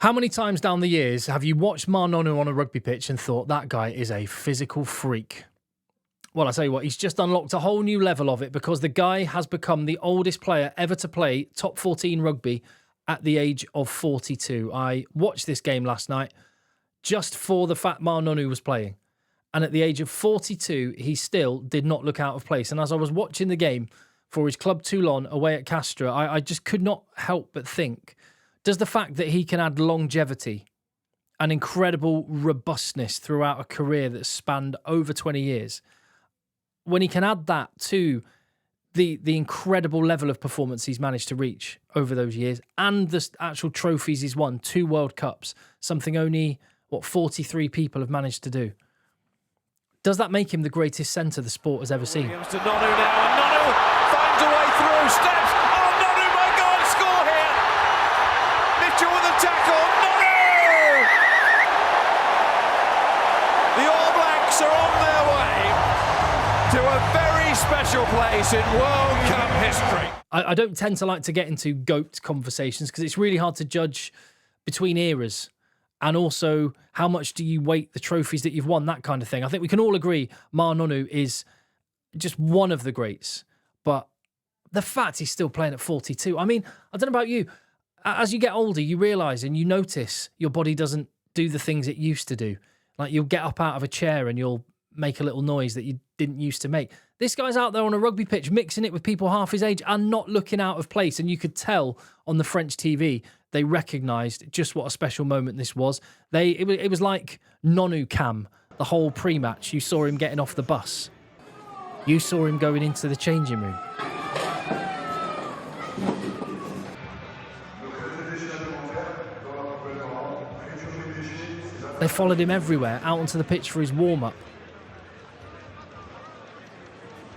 How many times down the years have you watched Nonu on a rugby pitch and thought that guy is a physical freak? Well, I tell you what, he's just unlocked a whole new level of it because the guy has become the oldest player ever to play top 14 rugby at the age of 42. I watched this game last night just for the fact Nonu was playing. And at the age of 42, he still did not look out of place. And as I was watching the game for his club Toulon away at Castres, I just could not help but think, does the fact that he can add longevity and incredible robustness throughout a career that spanned over 20 years, when he can add that to the incredible level of performance he's managed to reach over those years and the actual trophies he's won, 2 World Cups, something only, 43 people have managed to do. Does that make him the greatest centre the sport has ever seen? Comes to Nonu now, and Nonu finds a way through, steps. Oh, Nonu, my God, score here! Mitchell with a tackle, Nonu! The All Blacks are on their way to a very special place in World Cup history. I don't tend to like to get into GOAT conversations because it's really hard to judge between eras. And also, how much do you weight the trophies that you've won, that kind of thing. I think we can all agree Nonu is just one of the greats. But the fact he's still playing at 42, I mean, I don't know about you. As you get older, you realise and you notice your body doesn't do the things it used to do. Like you'll get up out of a chair and you'll make a little noise that you didn't used to make. This guy's out there on a rugby pitch mixing it with people half his age and not looking out of place. And you could tell on the French TV, they recognised just what a special moment this was. It was like Nonu Cam, the whole pre-match. You saw him getting off the bus. You saw him going into the changing room. They followed him everywhere, out onto the pitch for his warm-up.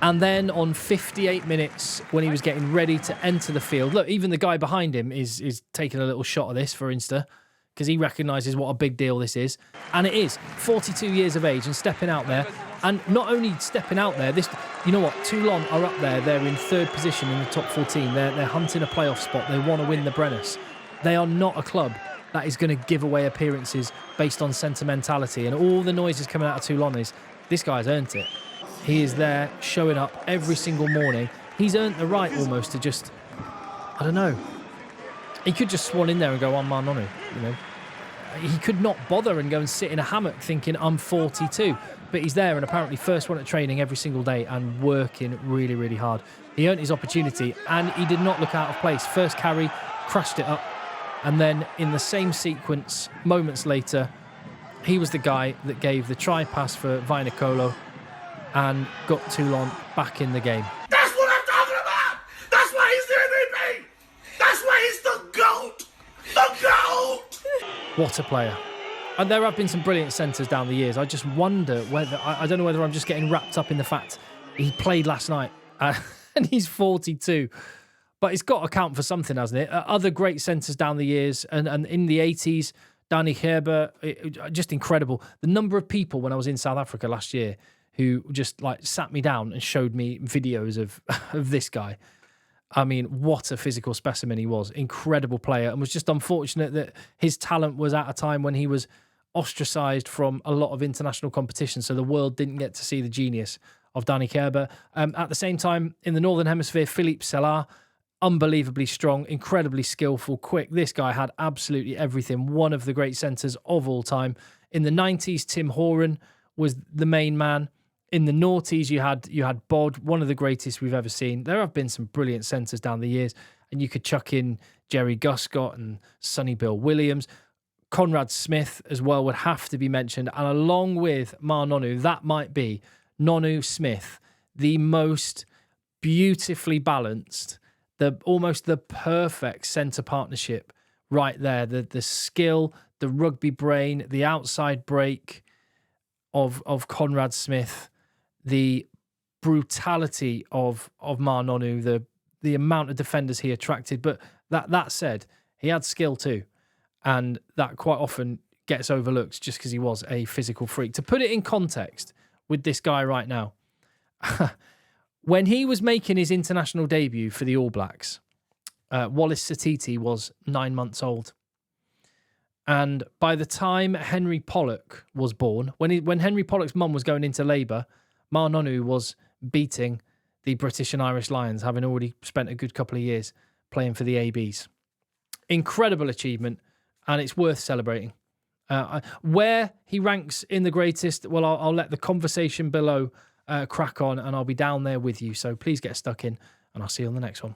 And then on 58 minutes, when he was getting ready to enter the field, look, even the guy behind him is taking a little shot of this for Insta because he recognises what a big deal this is. And it is 42 years of age and stepping out there. And not only stepping out there, you know what? Toulon are up there. They're in 3rd position in the top 14. They're hunting a playoff spot. They want to win the Brennus. They are not a club that is going to give away appearances based on sentimentality. And all the noises coming out of Toulon is, this guy's earned it. He is there showing up every single morning. He's earned the right almost to just, I don't know. He could just swan in there and go, I'm Nonu, you know. He could not bother and go and sit in a hammock thinking, I'm 42. But he's there and apparently first one at training every single day and working really, really hard. He earned his opportunity and he did not look out of place. First carry, crashed it up. And then in the same sequence, moments later, he was the guy that gave the try pass for Vainicolo and got Toulon back in the game. That's what I'm talking about! That's why he's the MVP! That's why he's the GOAT! The GOAT! What a player. And there have been some brilliant centres down the years. I just wonder whether, I don't know whether I'm just getting wrapped up in the fact he played last night and he's 42. But it's got to count for something, hasn't it? Other great centres down the years and in the 80s, Danny Herbert, just incredible. The number of people when I was in South Africa last year who just like sat me down and showed me videos of this guy. I mean, what a physical specimen he was. Incredible player, and was just unfortunate that his talent was at a time when he was ostracised from a lot of international competition, so the world didn't get to see the genius of Danny Herbert. At the same time, in the Northern Hemisphere, Philippe Selar, unbelievably strong, incredibly skillful, quick. This guy had absolutely everything. One of the great centres of all time. In the 90s, Tim Horan was the main man. In the noughties, you had Bod, one of the greatest we've ever seen. There have been some brilliant centres down the years, and you could chuck in Jerry Guscott and Sonny Bill Williams. Conrad Smith as well would have to be mentioned. And along with Nonu, that might be Nonu Smith, the most beautifully balanced, almost the perfect centre partnership right there. The skill, the rugby brain, the outside break of Conrad Smith, the brutality of Nonu, the amount of defenders he attracted. But that said, he had skill too. And that quite often gets overlooked just because he was a physical freak. To put it in context with this guy right now, when he was making his international debut for the All Blacks, Wallace Satiti was 9 months old. And by the time Henry Pollock was born, when Henry Pollock's mum was going into labour, Ma Nonu was beating the British and Irish Lions, having already spent a good couple of years playing for the ABs. Incredible achievement, and it's worth celebrating. Where he ranks in the greatest, well, I'll let the conversation below crack on, and I'll be down there with you. So please get stuck in, and I'll see you on the next one.